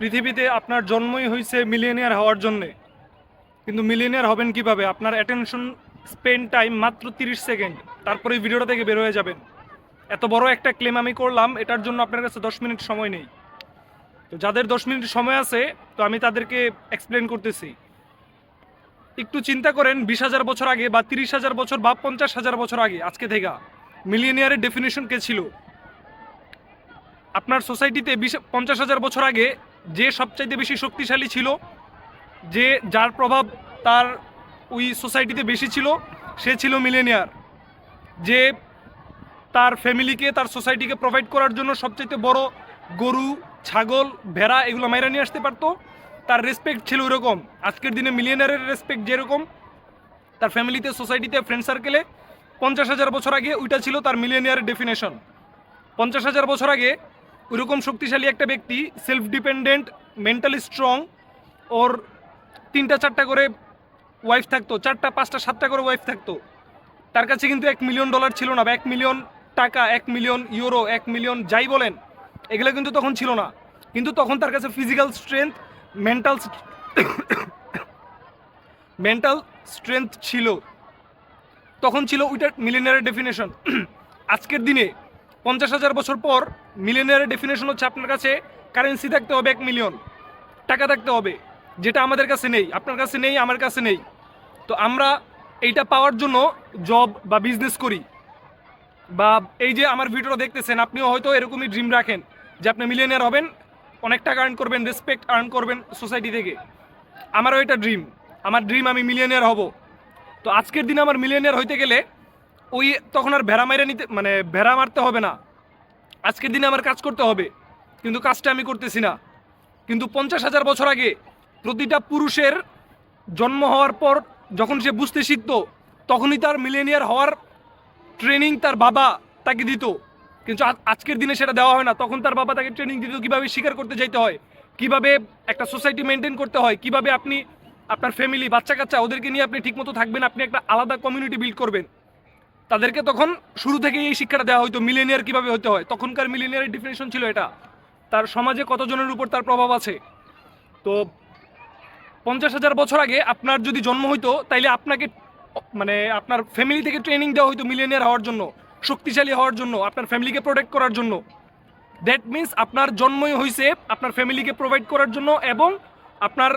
পৃথিবীতে আপনার জন্মই হয়েছে মিলিয়নিয়ার হওয়ার জন্যে, কিন্তু মিলিয়নিয়ার হবেন কিভাবে? আপনার অ্যাটেনশন স্পেন্ড টাইম মাত্র 30 সেকেন্ড, তারপরে ভিডিওটা থেকে বের হয়ে যাবেন। এত বড় একটা ক্লেম আমি করলাম, এটার জন্য আপনার কাছে 10 মিনিট সময় নেই। তো যাদের 10 মিনিট সময় আছে, তো আমি তাদেরকে এক্সপ্লেন করতেছি। একটু চিন্তা করেন, 20,000 বছর আগে বা 30,000 বছর বা 50,000 বছর আগে আজকে থেকে মিলিয়নিয়ারের ডেফিনেশন কে ছিল? আপনার সোসাইটিতে 50,000 বছর আগে যে সবচাইতে বেশি শক্তিশালী ছিল, যে যার প্রভাব তার ওই সোসাইটিতে বেশি ছিল, সে ছিল মিলেনিয়ার। যে তার ফ্যামিলিকে, তার সোসাইটিকে প্রোভাইড করার জন্য সবচাইতে বড় গরু, ছাগল, ভেড়া এগুলো মাইরা নিয়ে আসতে পারতো, তার রেসপেক্ট ছিল ওরকম। আজকের দিনে মিলিয়নিয়ারের রেসপেক্ট যেরকম তার ফ্যামিলিতে, সোসাইটিতে, ফ্রেন্ড সার্কেলে, 50,000 বছর আগে ওইটা ছিল তার মিলিয়নিয়ারের ডেফিনেশন। 50,000 বছর আগে ওইরকম শক্তিশালী একটা ব্যক্তি, সেলফ ডিপেন্ডেন্ট, মেন্টালি স্ট্রং, ওর 3টা 4টা করে ওয়াইফ থাকতো, 4টা 5টা 7টা করে ওয়াইফ থাকতো। তার কাছে কিন্তু $1 মিলিয়ন ছিল না, বা 1 মিলিয়ন টাকা, 1 মিলিয়ন ইউরো, 1 মিলিয়ন যাই বলেন, এগুলো কিন্তু তখন ছিল না। কিন্তু তখন তার কাছে physical strength, mental mental strength ছিল। তখন ছিল ওইটার মিলিয়নিয়ারের ডেফিনেশন। আজকের দিনে 50,000 বছর পর মিলিয়নিয়ারের ডেফিনেশন হচ্ছে আপনার কাছে কারেন্সি থাকতে হবে, 1 মিলিয়ন টাকা থাকতে হবে, যেটা আমাদের কাছে নেই, আপনার কাছে নেই, আমার কাছে নেই। তো আমরা এইটা পাওয়ার জন্য জব বা বিজনেস করি, বা এই যে আমার ভিডিওটা দেখতেছেন, আপনিও হয়তো এরকমই ড্রিম রাখেন যে আপনি মিলিয়নিয়ার হবেন, অনেক টাকা আর্ন করবেন, রেসপেক্ট আর্ন করবেন সোসাইটি থেকে। আমারও এটা ড্রিম, আমার ড্রিম আমি মিলিয়নিয়ার হব। তো আজকের দিনে আমার মিলিয়নিয়ার হইতে গেলে ওই তখন আর ভেড়া মাইরা নিতে, মানে ভেড়া মারতে হবে না। আজকের দিনে আমার কাজ করতে হবে, কিন্তু কাজটা আমি করতেছি না। কিন্তু 50,000 বছর আগে প্রতিটা পুরুষের জন্ম হওয়ার পর যখন সে বুঝতে শিখতো, তখনই তার মিলেনিয়ার হওয়ার ট্রেনিং তার বাবা তাকে দিত। কিন্তু আজকের দিনে সেটা দেওয়া হয় না। তখন তার বাবা তাকে ট্রেনিং দিত কীভাবে শিকার করতে যাইতে হয়, কিভাবে একটা সোসাইটি মেনটেন করতে হয়, কিভাবে আপনি আপনার ফ্যামিলি, বাচ্চা কাচ্চা ওদেরকে নিয়ে আপনি ঠিকমতো থাকবেন, আপনি একটা আলাদা কমিউনিটি বিল্ড করবেন। তাদেরকে তখন শুরু থেকেই এই শিক্ষাটা দেওয়া হয়তো মিলেনিয়ার কীভাবে হতে হয়। তখনকার মিলেনিয়ারের ডিফিনেশন ছিল এটা, তার সমাজে কতজনের উপর তার প্রভাব আছে। তো 50,000 বছর আগে আপনার যদি জন্ম হইতো, তাইলে আপনাকে মানে আপনার ফ্যামিলি থেকে ট্রেনিং দেওয়া হইতো মিলিয়নিয়ার হওয়ার জন্য, শক্তিশালী হওয়ার জন্য, আপনার ফ্যামিলিকে প্রোটেক্ট করার জন্য। দ্যাট মিন্স আপনার জন্মই হয়েছে আপনার ফ্যামিলিকে প্রোভাইড করার জন্য এবং আপনার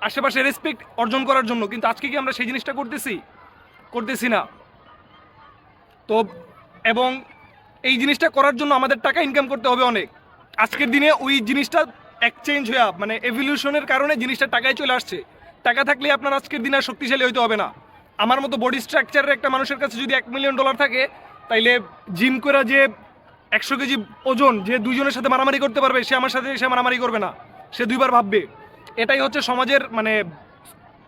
আশেপাশে রেসপেক্ট অর্জন করার জন্য। কিন্তু আজকে কি আমরা সেই জিনিসটা করতেছি না। তো এবং এই জিনিসটা করার জন্য আমাদের টাকা ইনকাম করতে হবে অনেক। আজকের দিনে ওই জিনিসটা এক্সচেঞ্জ হয়ে, মানে এভলিউশনের কারণে জিনিসটা টাকায় চলে আসছে। টাকা থাকলে আপনার আজকের দিনে শক্তিশালী হইতে হবে না। আমার মতো বডি স্ট্রাকচারের একটা মানুষের কাছে যদি $1 মিলিয়ন থাকে, তাইলে জিম করে যে 100 কেজি ওজন যে দুইজনের সাথে মারামারি করতে পারবে, সে আমার সাথে সে মারামারি করবে না, সে দুইবার ভাববে। এটাই হচ্ছে সমাজের, মানে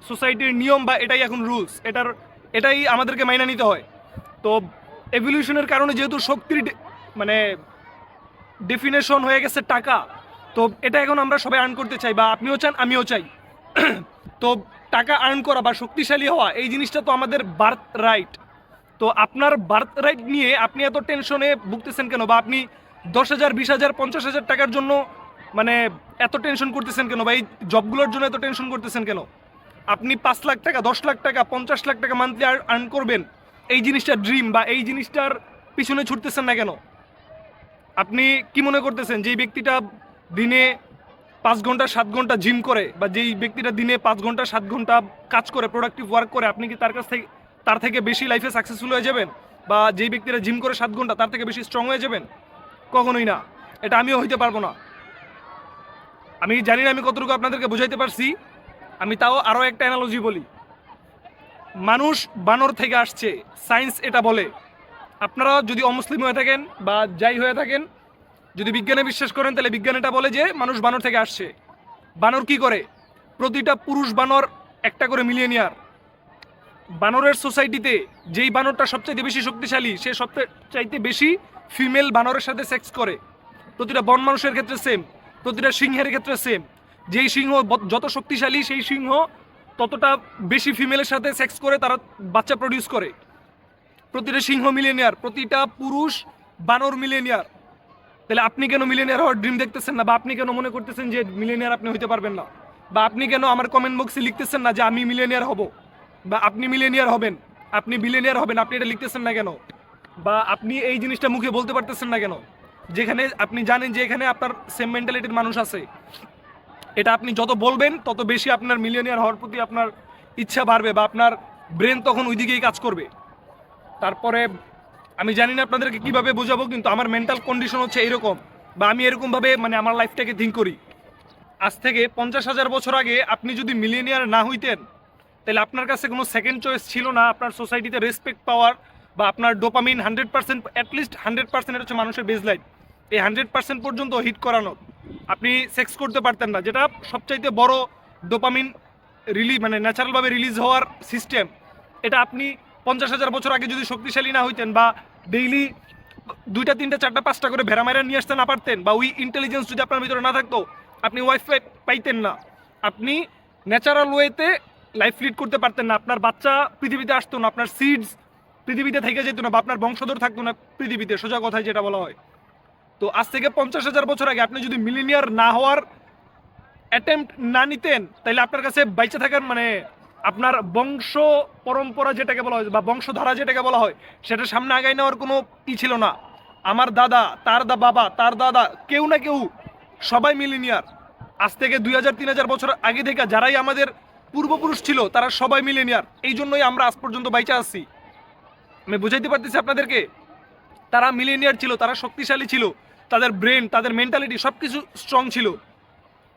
সোসাইটির নিয়ম, বা এটাই এখন রুলস, এটাই আমাদেরকে মাইনা নিতে হয়। তো এভলিউশনের কারণে যেহেতু শক্তির মানে ডেফিনেশন হয়ে গেছে টাকা, তো এটা এখন আমরা সবাই আর্ন করতে চাই, বা আপনিও চান, আমিও চাই। তো টাকা আর্ন করা বা শক্তিশালী হওয়া, এই জিনিসটা তো আমাদের বার্থ রাইট। তো আপনার বার্থ রাইট নিয়ে আপনি এত টেনশনে ভুগতেছেন কেন? বা আপনি 10,000, 20,000, 50,000 টাকার জন্য মানে এত টেনশন করতেছেন কেন? বা এই জবগুলোর জন্য এত টেনশন করতেছেন কেন? আপনি 5 লাখ টাকা, 10 লাখ টাকা, 50 লাখ টাকা মান্থলি আর্ন করবেন, এই জিনিসটা ড্রিম, বা এই জিনিসটার পিছনে ছুটতেছেন না কেন? আপনি কি মনে করতেছেন যে ব্যক্তিটা দিনে 5 ঘন্টা 7 ঘন্টা জিম করে, বা যেই ব্যক্তিটা দিনে 5 ঘন্টা 7 ঘন্টা কাজ করে, প্রোডাক্টিভ ওয়ার্ক করে, আপনি কি তার থেকে বেশি লাইফে সাকসেসফুল হয়ে যাবেন? বা যেই ব্যক্তিরা জিম করে 7 ঘন্টা, তার থেকে বেশি স্ট্রং হয়ে যাবেন? কখনোই না। এটা আমিও হইতে পারবো না। আমি জানি না আমি কতটুকু আপনাদেরকে বোঝাইতে পারছি। আমি তাও আরও একটা অ্যানালজি বলি। মানুষ বানর থেকে আসছে, সায়েন্স এটা বলে। আপনারা যদি অমুসলিম হয়ে থাকেন বা যাই হয়ে থাকেন, যদি বিজ্ঞানে বিশ্বাস করেন, তাহলে বিজ্ঞান এটা বলে যে মানুষ বানর থেকে আসছে। বানর কি করে? প্রতিটা পুরুষ বানর একটা করে মিলিয়নিয়ার। বানরের সোসাইটিতে যেই বানরটা সবচাইতে বেশি শক্তিশালী, সে সবচাইতে বেশি ফিমেল বানরের সাথে সেক্স করে। প্রতিটা বন মানুষের ক্ষেত্রে সেম, প্রতিটা সিংহের ক্ষেত্রে সেম। যেই সিংহ যত শক্তিশালী, সেই সিংহ ততটা বেশি ফিমেলের সাথে সেক্স করে, তারা বাচ্চা প্রডিউস করে। প্রতিটা সিংহ মিলিয়নিয়ার, প্রতিটা পুরুষ বানর মিলিয়নিয়ার। তাহলে আপনি কেন মিলিয়নিয়ার হওয়ার ড্রিম দেখতেছেন না, বা আপনি কেন মনে করতেছেন যে মিলিয়নিয়ার আপনি হইতে পারবেন না, বা আপনি কেন আমার কমেন্ট বক্সে লিখতেছেন না যে আমি মিলিয়নিয়ার হব, বা আপনি মিলিয়নিয়ার হবেন, আপনি বিলিয়নিয়ার হবেন, আপনি এটা লিখতেছেন না কেন, বা আপনি এই জিনিসটা মুখে বলতে পারতেছেন না কেন, যেখানে আপনি জানেন যে এখানে আপনার সেম মেন্টালিটির মানুষ আছে। এটা আপনি যত বলবেন তত বেশি আপনার মিলিয়নিয়ার হওয়ার প্রতি আপনার ইচ্ছা বাড়বে, বা আপনার ব্রেন তখন ওই দিকেই কাজ করবে। তারপরে আমি জানি না আপনাদেরকে কিভাবে বোঝাবো, কিন্তু আমার মেন্টাল কন্ডিশন হচ্ছে এরকম, বা আমি এরকমভাবে মানে আমার লাইফটাকে থিঙ্ক করি। আজ থেকে 50,000 বছর আগে আপনি যদি মিলিয়নিয়ার না হইতেন, তাহলে আপনার কাছে কোনো সেকেন্ড চয়েস ছিল না আপনার সোসাইটিতে রেসপেক্ট পাওয়ার, বা আপনার ডোপামিন 100%, অ্যাটলিস্ট 100% এটা হচ্ছে মানুষের বেসলাইন, এই 100% পর্যন্ত হিট করানো। আপনি সেক্স করতে পারতেন না, যেটা সবচাইতে বড় ডোপামিন মানে ন্যাচারালভাবে রিলিজ হওয়ার সিস্টেম। এটা আপনি 50,000 বছর আগে যদি শক্তিশালী না হইতেন, বা ডেইলি 2টা 3টা 4টা 5টা করে ভেড়া মাইরা নিয়ে আসতে না পারতেন, বা ওই ইন্টেলিজেন্স যদি আপনার ভিতরে না থাকতো, আপনি ওয়াইফাই পাইতেন না, আপনি ন্যাচারাল ওয়েতে লাইফ লিড করতে পারতেন না, আপনার বাচ্চা পৃথিবীতে আসতো না, আপনার সিডস পৃথিবীতে থেকে যেত না, বা আপনার বংশধর থাকতো না পৃথিবীতে, সোজা কথায় যেটা বলা হয়। তো আজ থেকে 50,000 বছর আগে আপনি যদি মিলিনিয়ার না হওয়ার অ্যাটেম্প্ট না নিতেন, তাহলে আপনার কাছে বাইচে থাকার মানে আপনার বংশ পরম্পরা যেটাকে বলা হয়, বা বংশধারা যেটাকে বলা হয়, সেটা সামনে আগায় নেওয়ার কোনো ছিল না। আমার দাদা, তার বাবা, তার দাদা, কেউ না কেউ সবাই মিলিনিয়ার। আজ থেকে 2,000-3,000 বছর আগে থেকে যারাই আমাদের পূর্বপুরুষ ছিল তারা সবাই মিলিনিয়ার। এই জন্যই আমরা আজ পর্যন্ত বাইচা আছি। আমি বুঝাইতে পারতেছি আপনাদেরকে, তারা মিলিনিয়ার ছিল, তারা শক্তিশালী ছিল, তাদের ব্রেন, তাদের মেন্টালিটি সব কিছু স্ট্রং ছিল।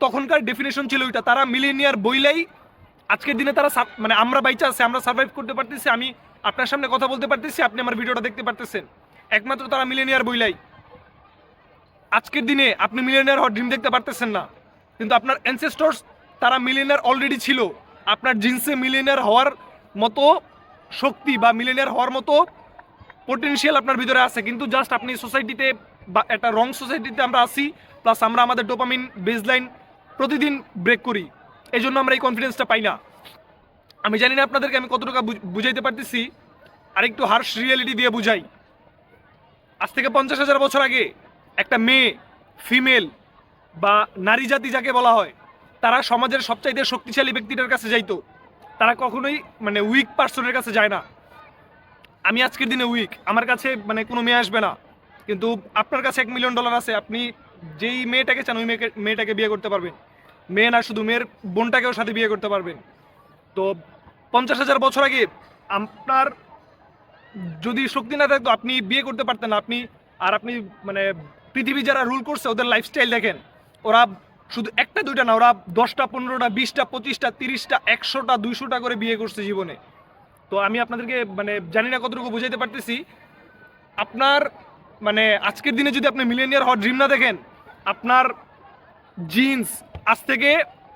তখনকার ডেফিনেশন ছিল ওইটা, তারা মিলিনিয়ার বইলাই আজকের দিনে তারা মানে আমরা বাইচা আছে, আমরা সার্ভাইভ করতে পারতেছি, আমি আপনার সামনে কথা বলতে পারতেছি, আপনি আমার ভিডিওটা দেখতে পারতেছেন, একমাত্র তারা মিলিনিয়ার বইলাই। আজকের দিনে আপনি মিলিয়নিয়ার হওয়ার ড্রিম দেখতে পারতেছেন না, কিন্তু আপনার অ্যানসেস্টরস তারা মিলিয়নিয়ার অলরেডি ছিল। আপনার জিন্সে মিলিয়নিয়ার হওয়ার মতো শক্তি বা মিলিয়নিয়ার হওয়ার মতো পোটেনশিয়াল আপনার ভিতরে আছে, কিন্তু জাস্ট আপনি সোসাইটিতে বা একটা রং সোসাইটিতে আমরা আসি, প্লাস আমরা আমাদের ডোপামিন বেসলাইন প্রতিদিন ব্রেক করি, এই জন্য আমরা এই কনফিডেন্সটা পাই না। আমি জানি না আপনাদেরকে আমি কতটুকু বুঝাইতে পারতেছি, আর একটু হার্শ রিয়েলিটি দিয়ে বুঝাই। আজ থেকে 50,000 বছর আগে একটা মেয়ে, ফিমেল বা নারী জাতি যাকে বলা হয়, তারা সমাজের সবচাইতে শক্তিশালী ব্যক্তিটার কাছে যাইতো, তারা কখনোই মানে উইক পার্সনের কাছে যায় না। আমি আজকের দিনে উইক, আমার কাছে মানে কোনো মেয়ে আসবে না, কিন্তু আপনার কাছে $1 মিলিয়ন আছে, আপনি যেই মেয়েটাকে চান ওই মেয়েটাকে বিয়ে করতে পারবেন। মেয়ে না, শুধু মেয়ের বোনটাকেও সাথে বিয়ে করতে পারবেন। তো 50,000 বছর আগে আপনার যদি শক্তি না থাকতো আপনি বিয়ে করতে পারতেন না। আপনি মানে পৃথিবী যারা রুল করছে ওদের লাইফস্টাইল দেখেন, ওরা শুধু একটা দুইটা না, ওরা 10টা 15টা 20টা 25টা 30টা 100টা 200টা করে বিয়ে করছে জীবনে। তো আমি আপনাদেরকে মানে জানি না কতটুকু বুঝাইতে পারতেছি। আপনার মানে আজকের দিনে যদি আপনি মিলিয়নিয়ার হওয়ার ড্রিম না দেখেন, আপনার জিন্স আজ থেকে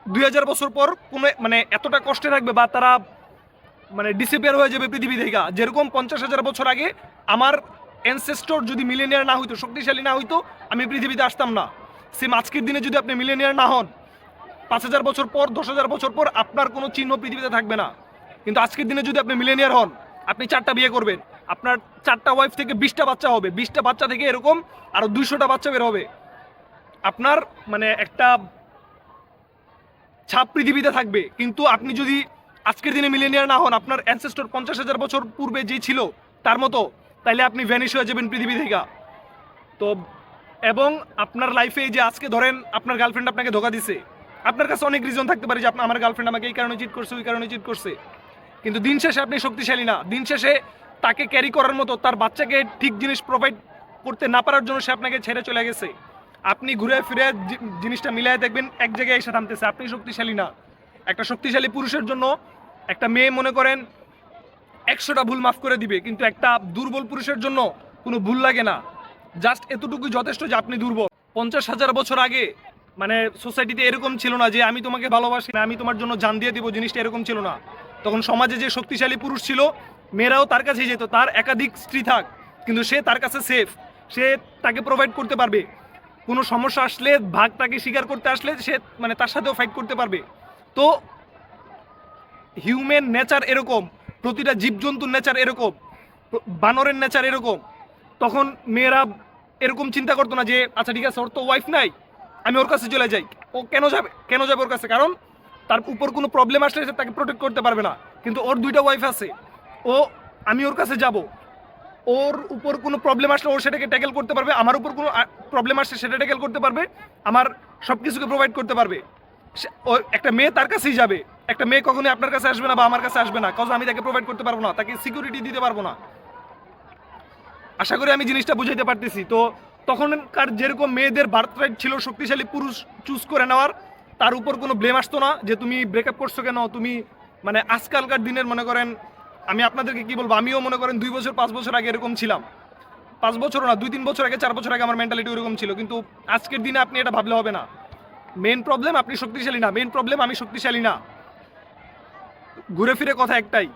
2000 বছর পর কোনো মানে এতটা কষ্টে থাকবে, বা তারা মানে ডিসঅ্যাপিয়ার হয়ে যাবে পৃথিবী থেকে। যেরকম 50,000 বছর আগে আমার অ্যানসেস্টর যদি মিলিয়নিয়ার না হইতো, শক্তিশালী না হইতো, আমি পৃথিবীতে আসতাম না। সেম আজকের দিনে যদি আপনি মিলিয়নিয়ার না হন, 5,000 বছর পর 10,000 বছর পর আপনার কোনো চিহ্ন পৃথিবীতে থাকবে না। কিন্তু আজকের দিনে যদি আপনি মিলিয়নিয়ার হন, আপনি 4টা বিয়ে করবেন, আপনার 4টা ওয়াইফ থেকে 20টা বাচ্চা হবে, 20টা বাচ্চা থেকে এরকম আরো 200টা বাচ্চা বের হবে। আপনার মানে একটা ছাপ পৃথিবীতে থাকবে। কিন্তু আপনি যদি আজকের দিনে মিলিয়নিয়ার না হন, আপনার অ্যানসেস্টর 50,000 বছর পূর্বে যে ছিল তার মতো, তাইলে আপনি ভ্যানিশ হয়ে যাবেন পৃথিবী থেকে। তো এবং আপনার লাইফে যে আজকে ধরেন আপনার গার্লফ্রেন্ড আপনাকে ধোকা দিছে, আপনার কাছে অনেক রিজন থাকতে পারে যে আমার গার্লফ্রেন্ড আমাকে এই কারণে চিট করছে, ওই কারণে চিট করছে, কিন্তু দিন শেষে আপনি শক্তিশালী না। দিন শেষে তাকে ক্যারি করার মতো, তার বাচ্চাকে ঠিক জিনিস প্রোভাইড করতে না পারার জন্য সে আপনাকে ছেড়ে চলে গেছে। আপনি ঘুরে ফিরে জিনিসটা মিলাই দেখবেন এক জায়গায় এসে থামতেছে, আপনি শক্তিশালী না। একটা শক্তিশালী পুরুষের জন্য একটা মেয়ে মনে করেন 100টা ভুল মাফ করে দিবে, কিন্তু একটা দুর্বল পুরুষের জন্য কোনো ভুল লাগে না। জাস্ট এতটুকুই যথেষ্ট যে আপনি দুর্বল। 50,000 বছর আগে মানে সোসাইটিতে এরকম ছিল না যে আমি তোমাকে ভালোবাসি না, আমি তোমার জন্য জান দিয়ে দিব, জিনিসটা এরকম ছিল না। তখন সমাজে যে শক্তিশালী পুরুষ ছিল, মেয়েরাও তার কাছেই যেত, তার একাধিক স্ত্রী থাক, কিন্তু সে তার কাছে সেফ, সে তাকে প্রোভাইড করতে পারবে। কোনো সমস্যা আসলে, ভাগ তাকে স্বীকার করতে আসলে সে মানে তার সাথেও ফাইট করতে পারবে। তো হিউম্যান নেচার এরকম, প্রতিটা জীবজন্তুর নেচার এরকম, বানরের নেচার এরকম। তখন মেয়েরা এরকম চিন্তা করতো না যে আচ্ছা ঠিক আছে ওর তো ওয়াইফ নাই, আমি ওর কাছে চলে যাই। ও কেন যাবে ওর কাছে? কারণ তার উপর কোনো প্রবলেম আসলে সে তাকে প্রোটেক্ট করতে পারবে না। কিন্তু ওর 2টা ওয়াইফ আছে, আমি ওর কাছে যাব, ওর উপর কোনো প্রবলেম আসলে ও সেটাকে ট্যাকেল করতে পারবে, আমার উপর কোনো প্রবলেম আসলে সেটা ট্যাকেল করতে পারবে, আমার সব কিছুকে প্রোভাইড করতে পারবে। ও একটা মেয়ে তার কাছেই যাবে, একটা মেয়ে কখনোই আপনার কাছে আসবে না বা আমার কাছে আসবে না, কারণ আমি তাকে প্রোভাইড করতে পারবো না, তাকে সিকিউরিটি দিতে পারবো না। আশা করি আমি জিনিসটা বুঝাইতে পারতেছি। তো তখনকার যেরকম মেয়েদের বার্থরাইট ছিল শক্তিশালী পুরুষ চুজ করে নেওয়ার, তার উপর কোনো ব্লেম আসতো না যে তুমি ব্রেকআপ করছো কেন, তুমি মানে আজকালকার দিনের মনে করেন, আমি আপনাদেরকে কি বলবো, আমিও মনে করেন 2 বছর 5 বছর আগে এরকম ছিলাম, 5 বছরও না 2-3 বছর আগে 4 বছর আগে আমার মেন্টালিটি ওরকম ছিল। কিন্তু আজকের দিনে আপনি এটা ভাবলে হবে না। মেন প্রবলেম আপনি শক্তিশালী না, মেন প্রবলেম আমি শক্তিশালী না। ঘুরে ফিরে কথা একটাই।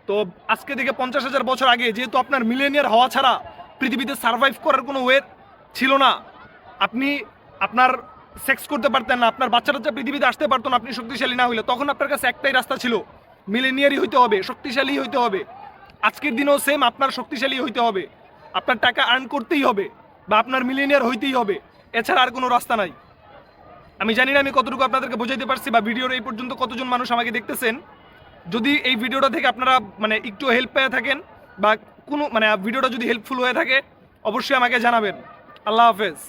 তো আজকে থেকে 50,000 বছর আগে যেহেতু আপনার মিলেনিয়ার হওয়া ছাড়া পৃথিবীতে সার্ভাইভ করার কোনো ওয়ে ছিল না, আপনি আপনার সেক্স করতে পারতেন না, আপনার বাচ্চা টাচ্চা পৃথিবীতে আসতে পারতো না আপনি শক্তিশালী না হইলে, তখন আপনার কাছে একটাই রাস্তা ছিল, মিলেনিয়ারই হইতে হবে, শক্তিশালী হইতে হবে। আজকের দিনেও সেম, আপনার শক্তিশালী হইতে হবে, আপনার টাকা আর্ন করতেই হবে বা আপনার মিলেনিয়ার হইতেই হবে, এছাড়া আর কোনো রাস্তা নাই। আমি জানি না আমি কতটুকু আপনাদেরকে বোঝাইতে পারছি বা ভিডিওর এই পর্যন্ত কতজন মানুষ আমাকে দেখতেছেন। যদি এই ভিডিওটা থেকে আপনারা মানে একটু হেল্প পেয়ে থাকেন বা কোনো মানে ভিডিওটা যদি হেল্পফুল হয়ে থাকে, অবশ্যই আমাকে জানাবেন। আল্লাহ হাফেজ।